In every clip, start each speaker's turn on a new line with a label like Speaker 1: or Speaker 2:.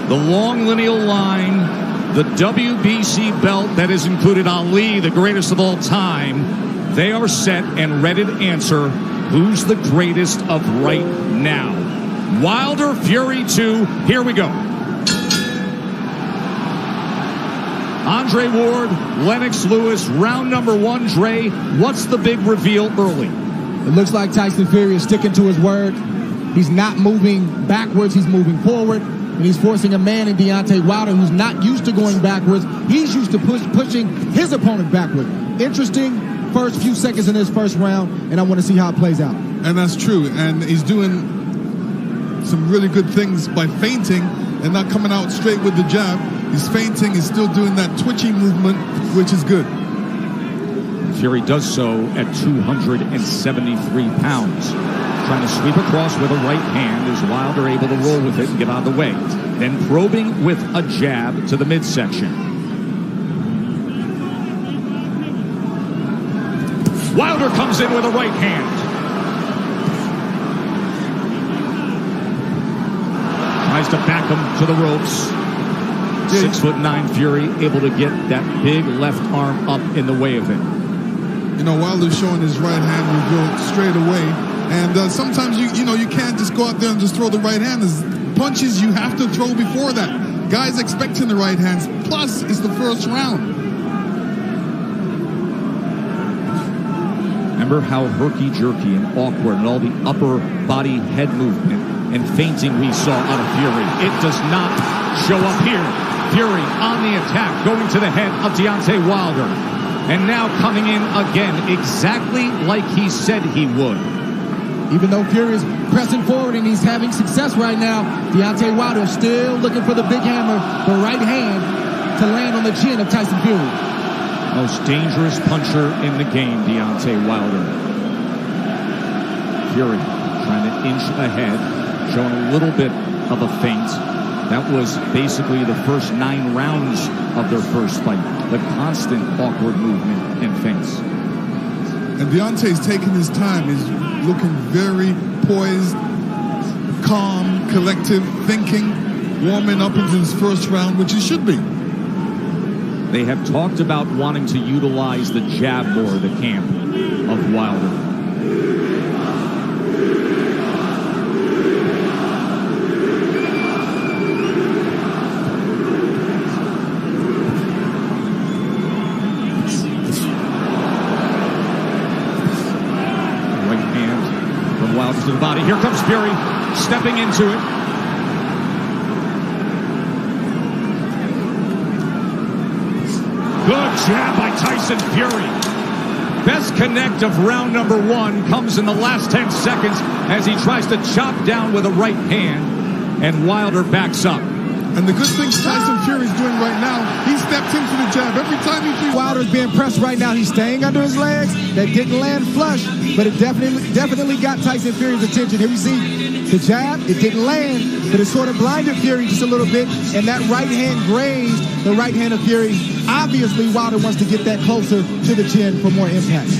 Speaker 1: The long lineal line, the WBC belt that has included Ali, the greatest of all time. They are set and ready to answer who's the greatest of right now. Wilder Fury 2, here we go. Andre Ward, Lennox Lewis, round number 1. Dre, what's the big reveal early?
Speaker 2: It looks like Tyson Fury is sticking to his word. He's not moving backwards, he's moving forward. And he's forcing a man in Deontay Wilder who's not used to going backwards. He's used to pushing his opponent backward. Interesting first few seconds in this first round, and I want to see how it plays out.
Speaker 3: And that's true. And he's doing some really good things by feinting and not coming out straight with the jab. He's feinting, he's still doing that twitchy movement, which is good.
Speaker 1: Fury does so at 273 pounds. Trying to sweep across with a right hand. Is Wilder able to roll with it and get out of the way? Then probing with a jab to the midsection. Wilder comes in with a right hand. Tries to back him to the ropes. 6'9" Fury able to get that big left arm up in the way of it.
Speaker 3: You know, Wilder's showing his right hand reveal straight away. And sometimes you can't just go out there and just throw the right hand. There's punches you have to throw before that. Guys expecting the right hands. Plus, it's the first round.
Speaker 1: Remember how herky-jerky and awkward and all the upper body head movement and feinting we saw out of Fury. It does not show up here. Fury on the attack, going to the head of Deontay Wilder. And now coming in again, exactly like he said he would.
Speaker 2: Even though Fury is pressing forward and he's having success right now, Deontay Wilder is still looking for the big hammer, the right hand, to land on the chin of Tyson Fury.
Speaker 1: Most dangerous puncher in the game, Deontay Wilder. Fury trying to inch ahead, showing a little bit of a feint. That was basically the first 9 rounds of their first fight. The constant awkward movement and feints.
Speaker 3: And Deontay's taking his time. He's looking very poised, calm, collective, thinking, warming up into his first round, which he should be.
Speaker 1: They have talked about wanting to utilize the jab more, the camp of Wilder. To the body. Here comes Fury, stepping into it. Good jab by Tyson Fury. Best connect of round number 1 comes in the last 10 seconds as he tries to chop down with a right hand, and Wilder backs up.
Speaker 3: And the good thing Tyson Fury's doing right now, he steps into the jab. Every time he sees
Speaker 2: Wilder's being pressed right now, he's staying under his legs. That didn't land flush, but it definitely got Tyson Fury's attention. Here we see the jab. It didn't land, but it sort of blinded Fury just a little bit, and that right hand grazed the right hand of Fury. Obviously, Wilder wants to get that closer to the chin for more impact.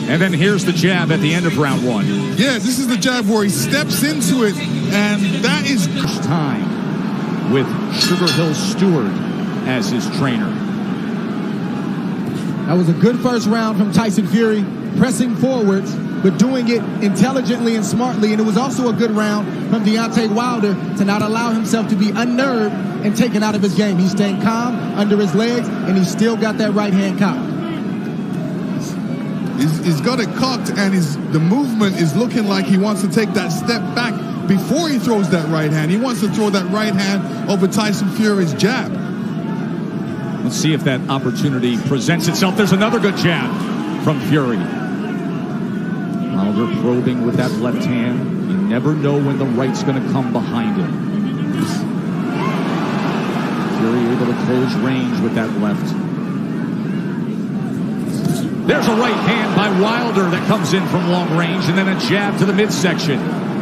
Speaker 1: And then here's the jab at the end of round 1.
Speaker 3: Yeah, this is the jab where he steps into it, and that is
Speaker 1: time with Sugar Hill Stewart as his trainer.
Speaker 2: That was a good first round from Tyson Fury, pressing forwards, but doing it intelligently and smartly. And it was also a good round from Deontay Wilder to not allow himself to be unnerved and taken out of his game. He's staying calm under his legs, and he's still got that right hand cocked.
Speaker 3: He's got it cocked, and the movement is looking like he wants to take that step back before he throws that right hand. He wants to throw that right hand over Tyson Fury's jab.
Speaker 1: Let's see if that opportunity presents itself. There's another good jab from Fury. Wilder probing with that left hand. You never know when the right's going to come behind him. Fury able to close range with that left. There's a right hand by Wilder that comes in from long range, and then a jab to the midsection.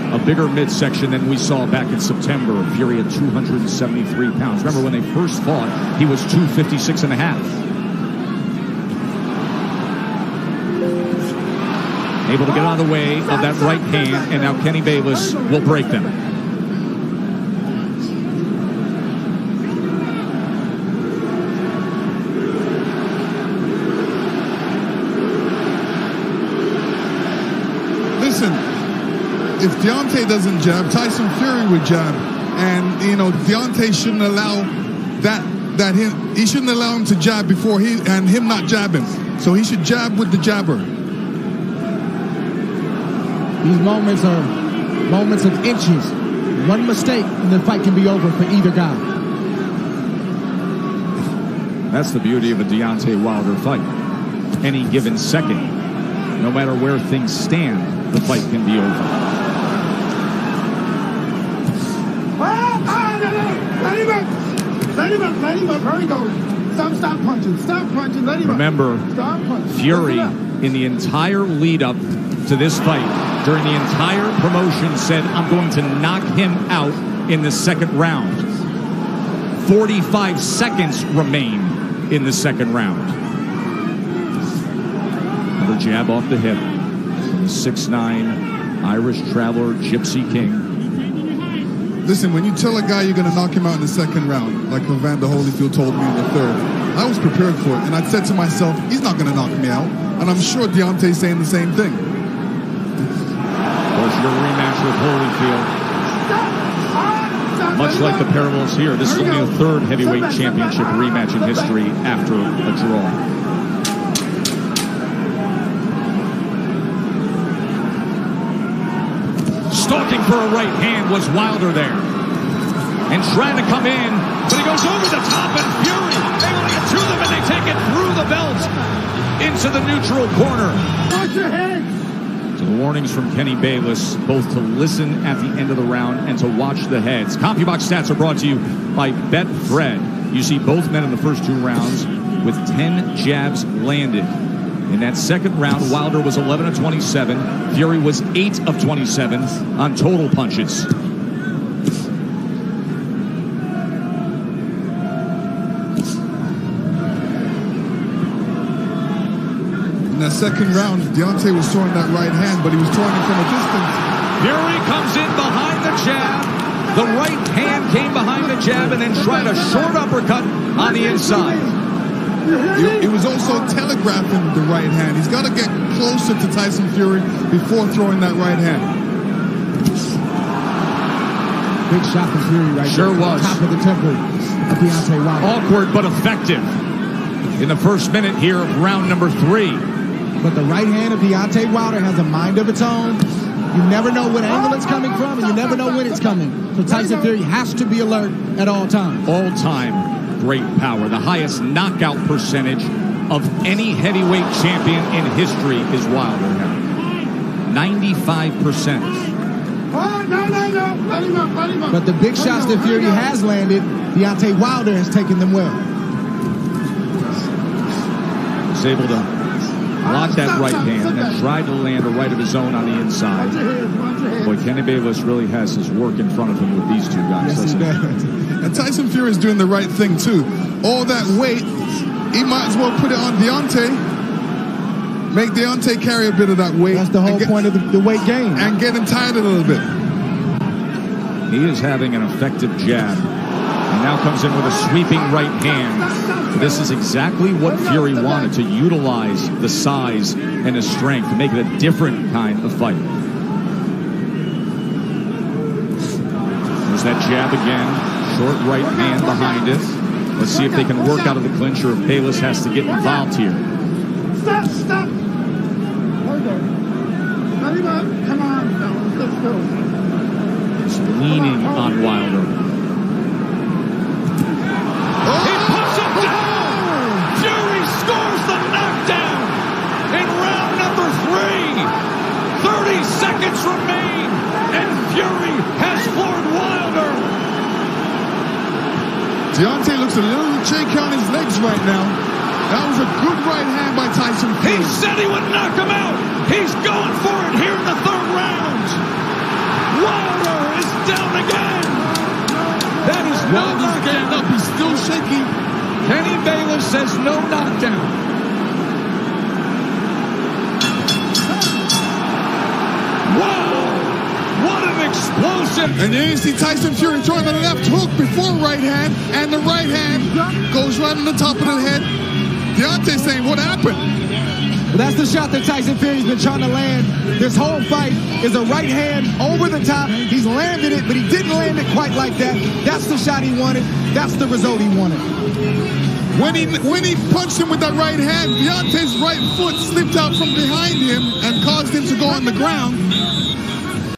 Speaker 1: A bigger midsection than we saw back in September. Fury at 273 pounds. Remember when they first fought, he was 256 and a half. Able to get out of the way of that right hand, and now Kenny Bayless will break them.
Speaker 3: Deontay doesn't jab. Tyson Fury would jab. And, you know, Deontay shouldn't allow he shouldn't allow him to jab before him not jabbing. So he should jab with the jabber.
Speaker 2: These moments are moments of inches. One mistake and the fight can be over for either guy.
Speaker 1: That's the beauty of a Deontay Wilder fight. Any given second, no matter where things stand, the fight can be over.
Speaker 2: Let him up. Hurry, go. Stop punching. Stop punching. Let him
Speaker 1: Remember,
Speaker 2: up. Stop punching.
Speaker 1: Fury, in the entire lead up to this fight, during the entire promotion, said, I'm going to knock him out in the second round. 45 seconds remain in the second round. Another jab off the hip from the 6'9" Irish traveler, Gypsy King.
Speaker 3: Listen, when you tell a guy you're going to knock him out in the second round, like Evander Holyfield told me in the third, I was prepared for it. And I said to myself, he's not going to knock me out. And I'm sure Deontay's saying the same thing.
Speaker 1: Of course, your rematch with Holyfield. Much like the parallels here, this is only the third heavyweight championship rematch in history after a draw. Stalking for a right hand was Wilder there. And trying to come in, but he goes over the top, and Fury able to get to them, and they take it through the belt into the neutral corner.
Speaker 2: Watch your head.
Speaker 1: So the warnings from Kenny Bayless, both to listen at the end of the round and to watch the heads. CompuBox stats are brought to you by Betfred. You see both men in the first two rounds with 10 jabs landed. In that second round, Wilder was 11 of 27. Fury was 8 of 27 on total punches.
Speaker 3: In that second round, Deontay was throwing that right hand, but he was throwing it from a distance.
Speaker 1: Fury comes in behind the jab. The right hand came behind the jab and then tried a short uppercut on the inside.
Speaker 3: It was also telegraphing the right hand. He's got to get closer to Tyson Fury before throwing that right hand.
Speaker 2: Big shot from Fury right
Speaker 1: Sure
Speaker 2: there.
Speaker 1: was.
Speaker 2: Top of the temple of Deontay Wilder.
Speaker 1: Awkward but effective in the first minute here of round number 3.
Speaker 2: But the right hand of Deontay Wilder has a mind of its own. You never know what angle it's coming from, and you never know when it's coming. So Tyson Fury has to be alert at all times.
Speaker 1: All time great power. The highest knockout percentage of any heavyweight champion in history is Wilder now. 95%.
Speaker 2: But the big shots that Fury has landed, Deontay Wilder has taken them well.
Speaker 1: Was able to block that right hand and tried to land a right of his own on the inside. Boy, Kenny Bayless really has his work in front of him with these two guys.
Speaker 2: Yes, he does.
Speaker 3: And Tyson Fury is doing the right thing, too. All that weight, he might as well put it on Deontay. Make Deontay carry a bit of that weight.
Speaker 2: That's the whole point of the weight gain.
Speaker 3: And get him tired a little bit.
Speaker 1: He is having an effective jab. And now comes in with a sweeping right hand. This is exactly what Fury wanted, to utilize the size and the strength to make it a different kind of fight. There's that jab again. Short right hand behind it. Let's see if they can work out of the clinch or if Bayless has to get involved here.
Speaker 2: Stop. Hold on. Come on, fellas. Let's go.
Speaker 1: Just leaning on Wilder. He puts him down! Fury scores the knockdown in round number 3. 30 seconds remain, and Fury has floored Wilder.
Speaker 3: Deontay looks a little shaky on his legs right now. That was a good right hand by Tyson Fury.
Speaker 1: He said he would knock him out. He's going for it here in the third round. Wilder is down again. That is no
Speaker 3: Wilder's getting up. He's still shaky.
Speaker 1: Kenny Bayless says no knockdown. Wow! What an explosive!
Speaker 3: And then you see Tyson Fury throwing the left hook before right hand, and the right hand goes right on the top of the head. Deontay saying, what happened?
Speaker 2: That's the shot that Tyson Fury's been trying to land this whole fight, is a right hand over the top. He's landed it, but he didn't land it quite like that. That's the shot he wanted. That's the result he wanted.
Speaker 3: When he punched him with that right hand, Deontay's right foot slipped out from behind him and caused him to go on the ground.